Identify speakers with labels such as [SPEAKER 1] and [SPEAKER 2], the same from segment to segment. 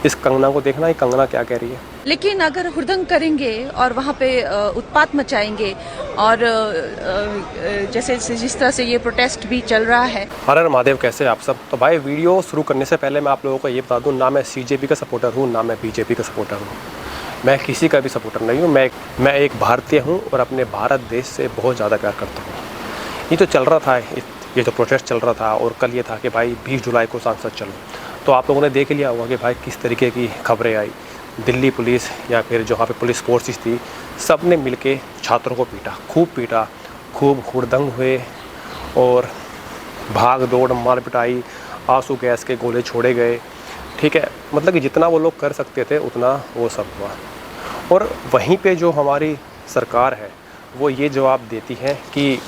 [SPEAKER 1] इस कंगना को देखना, ये कंगना क्या कह रही है।
[SPEAKER 2] लेकिन अगर हुड़दंग करेंगे और वहाँ पे उत्पात मचाएंगे और जैसे जिस तरह से ये प्रोटेस्ट भी चल रहा है।
[SPEAKER 1] हर हर महादेव, कैसे आप सब। तो भाई वीडियो शुरू करने से पहले मैं आप लोगों को ये बता दूं, ना मैं सीजेपी का सपोर्टर हूं, ना मैं बीजेपी का सपोर्टर हूं। मैं किसी का भी सपोर्टर नहीं हूं। मैं एक भारतीय हूं और अपने भारत देश से बहुत ज़्यादा प्यार करता हूँ। ये जो चल रहा था, ये जो प्रोटेस्ट चल रहा था, और कल ये था कि भाई 20 जुलाई को संसद चलो, तो आप लोगों ने देख लिया होगा कि भाई किस तरीके की खबरें आई। दिल्ली पुलिस या फिर जहाँ पे पुलिस फोर्सेस थी, सब ने मिल के छात्रों को पीटा, खूब हुड़दंग हुए और भाग दौड़, मार पिटाई, आंसू गैस के गोले छोड़े गए। ठीक है, मतलब कि जितना वो लोग कर सकते थे उतना वो सब हुआ। और वहीं पे जो हमारी सरकार है वो ये जवाब देती है कि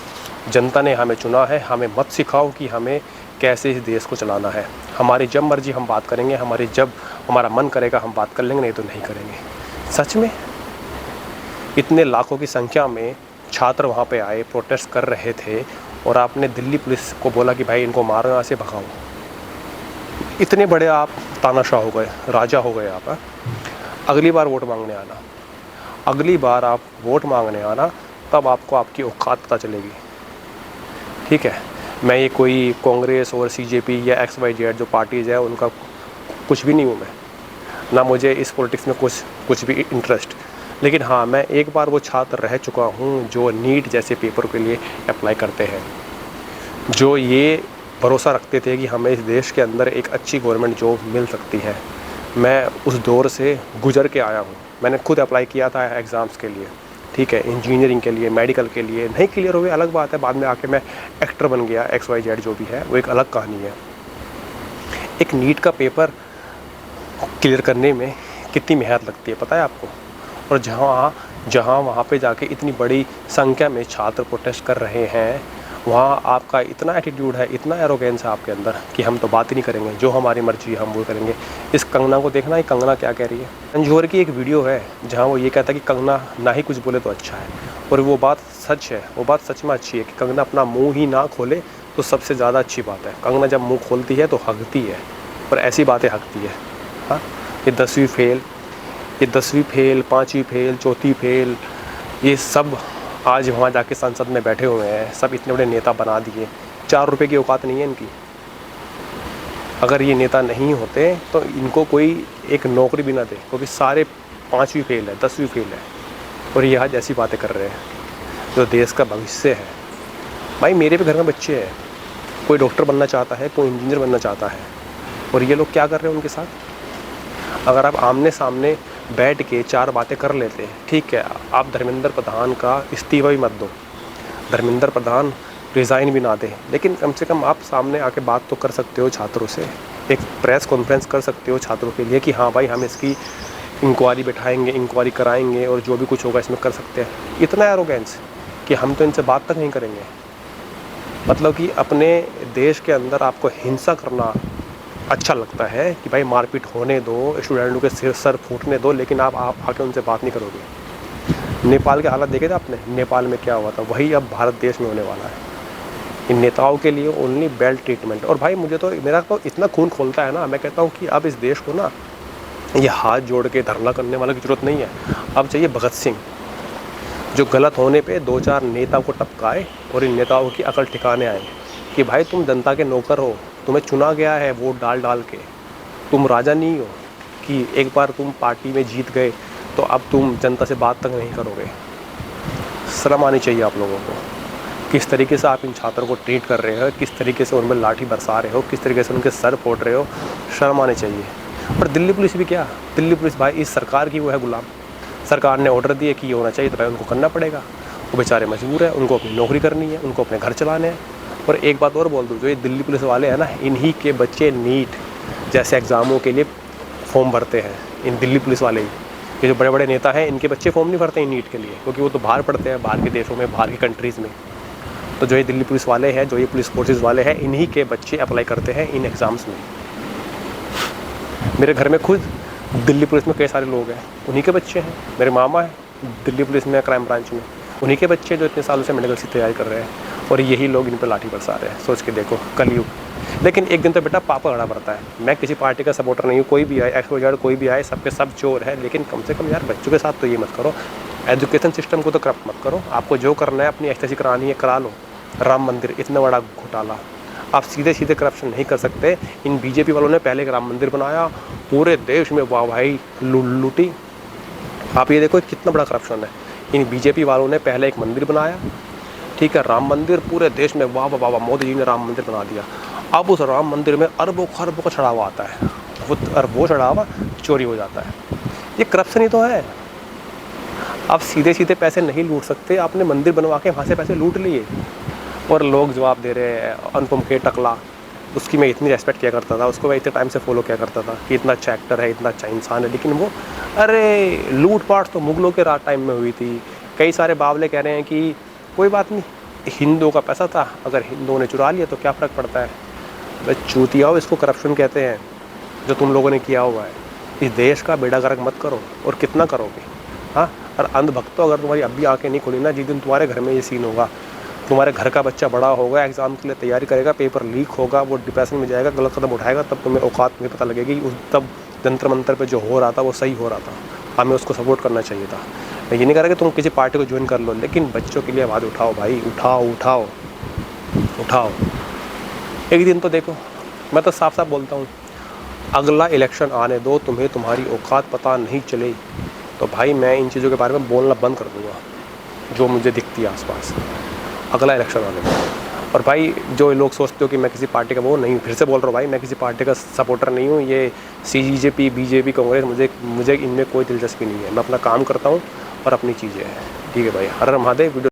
[SPEAKER 1] जनता ने हमें चुना है, हमें मत सिखाओ कि हमें कैसे इस देश को चलाना है। हमारी जब मर्जी हम बात करेंगे, जब हमारा मन करेगा हम बात कर लेंगे, नहीं तो नहीं करेंगे। सच में इतने लाखों की संख्या में छात्र वहाँ पे आए, प्रोटेस्ट कर रहे थे, और आपने दिल्ली पुलिस को बोला कि भाई इनको मारो, यहाँ से भगाओ। इतने बड़े आप तानाशाह हो गए, राजा हो गए आप। अगली बार वोट मांगने आना, तब आपको आपकी औकात पता चलेगी। ठीक है, मैं ये कोई कांग्रेस और सीजेपी या XYZ जो पार्टीज़ है उनका कुछ भी नहीं हूँ मैं, ना मुझे इस पॉलिटिक्स में कुछ भी इंटरेस्ट। लेकिन हाँ, मैं एक बार वो छात्र रह चुका हूँ जो नीट जैसे पेपर के लिए अप्लाई करते हैं, जो ये भरोसा रखते थे कि हमें इस देश के अंदर एक अच्छी गवर्नमेंट जॉब मिल सकती है। मैं उस दौर से गुजर के आया हूँ। मैंने खुद अप्लाई किया था एग्ज़ाम्स के लिए, ठीक है, इंजीनियरिंग के लिए, मेडिकल के लिए। नहीं क्लियर हुए अलग बात है, बाद में आके मैं एक्टर बन गया। XYZ जो भी है वो एक अलग कहानी है। एक नीट का पेपर क्लियर करने में कितनी मेहनत लगती है पता है आपको। और जहाँ वहाँ पे जाके इतनी बड़ी संख्या में छात्र प्रोटेस्ट कर रहे हैं, वहाँ आपका इतना एटीट्यूड है, इतना एरोगेंस है आपके अंदर कि हम तो बात ही नहीं करेंगे, जो हमारी मर्जी हम वो करेंगे। इस कंगना को देखना, ये कंगना क्या कह रही है। रंजोर की एक वीडियो है जहाँ वो ये कहता है कि कंगना ना ही कुछ बोले तो अच्छा है, और वो बात सच है। वो बात सच में अच्छी है कि कंगना अपना मुँह ही ना खोले तो सबसे ज़्यादा अच्छी बात है। कंगना जब मुँह खोलती है तो हकती है, और ऐसी बातें हकती है। हाँ, ये 10वीं फेल, 5वीं फेल, 4थी फेल, ये सब आज वहाँ जाके संसद में बैठे हुए हैं। सब इतने बड़े नेता बना दिए। 4 रुपए की औकात नहीं है इनकी। अगर ये नेता नहीं होते तो इनको कोई एक नौकरी भी ना दे, क्योंकि सारे 5वीं फेल है, 10वीं फेल है, और ये आज ऐसी बातें कर रहे हैं जो देश का भविष्य है। भाई मेरे भी घर में बच्चे हैं, कोई डॉक्टर बनना चाहता है, कोई इंजीनियर बनना चाहता है, और ये लोग क्या कर रहे हैं उनके साथ। अगर आप आमने सामने बैठ के 4 बातें कर लेते हैं, ठीक है, आप धर्मेंद्र प्रधान का इस्तीफा भी मत दो, धर्मेंद्र प्रधान रिज़ाइन भी ना दें, लेकिन कम से कम आप सामने आके बात तो कर सकते हो छात्रों से। एक प्रेस कॉन्फ्रेंस कर सकते हो छात्रों के लिए कि हाँ भाई हम इसकी इंक्वायरी बैठाएंगे, इंक्वायरी कराएंगे, और जो भी कुछ होगा इसमें कर सकते हैं। इतना एरोगेंस कि हम तो इनसे बात तक नहीं करेंगे। मतलब कि अपने देश के अंदर आपको हिंसा करना अच्छा लगता है कि भाई मारपीट होने दो, स्टूडेंटों के सर फूटने दो, लेकिन आप आके उनसे बात नहीं करोगे। नेपाल के हालत देखे थे आपने, नेपाल में क्या हुआ था, वही अब भारत देश में होने वाला है। इन नेताओं के लिए ओनली बेल्ट ट्रीटमेंट। और भाई मेरा तो इतना खून खोलता है ना, मैं कहता हूँ कि अब इस देश को ना ये हाथ जोड़ के धरना करने वाले की ज़रूरत नहीं है। अब चाहिए भगत सिंह, जो गलत होने पे 2-4 नेता को टपकाए और इन नेताओं की अकल ठिकाने आए कि भाई तुम जनता के नौकर हो, तुम्हें चुना गया है वोट डाल के। तुम राजा नहीं हो कि एक बार तुम पार्टी में जीत गए तो अब तुम जनता से बात तक नहीं करोगे। शर्म आनी चाहिए आप लोगों को। किस तरीके से आप इन छात्रों को ट्रीट कर रहे हो, किस तरीके से उनमें लाठी बरसा रहे हो, किस तरीके से उनके सर फोड़ रहे हो, शर्म आनी चाहिए। और दिल्ली पुलिस भी क्या, दिल्ली पुलिस भाई इस सरकार की वो है गुलाम। सरकार ने ऑर्डर दिए कि ये होना चाहिए तो भाई उनको करना पड़ेगा। वो बेचारे मजबूर है, उनको अपनी नौकरी करनी है, उनको अपने घर चलाने हैं। और एक बात और बोल दूँ, जो ये दिल्ली पुलिस वाले हैं ना, इन्हीं के बच्चे नीट जैसे एग्ज़ामों के लिए फॉर्म भरते हैं। इन दिल्ली पुलिस वाले ही, ये जो बड़े बड़े नेता हैं, इनके बच्चे फॉर्म नहीं भरते हैं नीट के लिए, क्योंकि वो तो बाहर पढ़ते हैं, बाहर के देशों में, बाहर की कंट्रीज़ में। तो जो ये दिल्ली पुलिस वाले हैं, जो ये पुलिस फोर्सेस वाले हैं, इन्हीं के बच्चे अप्लाई करते हैं इन एग्ज़ाम्स में। मेरे घर में खुद दिल्ली पुलिस में कई सारे लोग हैं, उन्हीं के बच्चे हैं। मेरे मामा हैं दिल्ली पुलिस में, क्राइम ब्रांच में, उन्हीं के बच्चे जो इतने सालों से मेडिकल की तैयारी कर रहे हैं, और यही लोग इन पर लाठी बरसा रहे हैं। सोच के देखो, कलयुग। लेकिन एक दिन तो बेटा पापा खड़ा पड़ता है। मैं किसी पार्टी का सपोर्टर नहीं हूँ, कोई भी आए XYZ कोई भी आए, सबके सब चोर है, लेकिन कम से कम यार बच्चों के साथ तो ये मत करो। एजुकेशन सिस्टम को तो करप्ट मत करो। आपको जो करना है अपनी एक्सरसाइज करानी है करा लो। राम मंदिर इतना बड़ा घोटाला, आप सीधे सीधे करप्शन नहीं कर सकते। इन बीजेपी वालों ने पहले एक राम मंदिर बनाया, पूरे देश में वाह भाई लूटी। आप ये देखो कितना बड़ा करप्शन है। इन बीजेपी वालों ने पहले एक मंदिर बनाया, ठीक है, राम मंदिर, पूरे देश में वाह वाह वाह, मोदी जी ने राम मंदिर बना दिया। अब उस राम मंदिर में अरबों खरबों का चढ़ावा आता है, वो चढ़ावा चोरी हो जाता है। ये करप्शन ही तो है। आप सीधे सीधे पैसे नहीं लूट सकते, आपने मंदिर बनवा के वहाँ से पैसे लूट लिए। और लोग जवाब दे रहे हैं, अनुपम खेर टकला, उसकी मैं इतनी रेस्पेक्ट किया करता था, उसको मैं इतने टाइम से फॉलो किया करता था कि इतना अच्छा एक्टर है, इतना अच्छा इंसान है, लेकिन वो अरे लूटपाट तो मुगलों के राज टाइम में हुई थी। कई सारे बावले कह रहे हैं कि कोई बात नहीं, हिंदुओं का पैसा था, अगर हिंदुओं ने चुरा लिया तो क्या फ़र्क पड़ता है। बस चूतियाओ, इसको करप्शन कहते हैं जो तुम लोगों ने किया हुआ है। इस देश का बेड़ा गर्क मत करो, और कितना करोगे। हाँ, और अंधभक्तों, अगर तुम्हारी अब भी आंखें नहीं खुली ना, जिस दिन तुम्हारे घर में ये सीन होगा, तुम्हारे घर का बच्चा बड़ा होगा, एग्ज़ाम के लिए तैयारी करेगा, पेपर लीक होगा, वो डिप्रेशन में जाएगा, गलत कदम उठाएगा, तब तुम्हें औकात में पता लगेगी तब जंतर मंतर पे जो हो रहा था वो सही हो रहा था। हमें उसको सपोर्ट करना चाहिए था। मैं ये नहीं कह रहा कि तुम किसी पार्टी को ज्वाइन कर लो, लेकिन बच्चों के लिए आवाज़ उठाओ भाई, उठाओ। एक दिन तो देखो, मैं तो साफ साफ बोलता हूँ, अगला इलेक्शन आने दो, तुम्हें तुम्हारी औकात पता नहीं चले तो भाई मैं इन चीज़ों के बारे में बोलना बंद कर दूँगा जो मुझे दिखती है आसपास। अगला इलेक्शन आने दो। और भाई जो लोग सोचते हो कि मैं किसी पार्टी का वो नहीं हूँ, फिर से बोल रहा हूँ भाई, मैं किसी पार्टी का सपोर्टर नहीं हूँ। ये CJP BJP कांग्रेस, मुझे इनमें कोई दिलचस्पी नहीं है। मैं अपना काम करता हूँ और अपनी चीज़ें हैं। ठीक है भाई, हर हर महादेव। वीडियो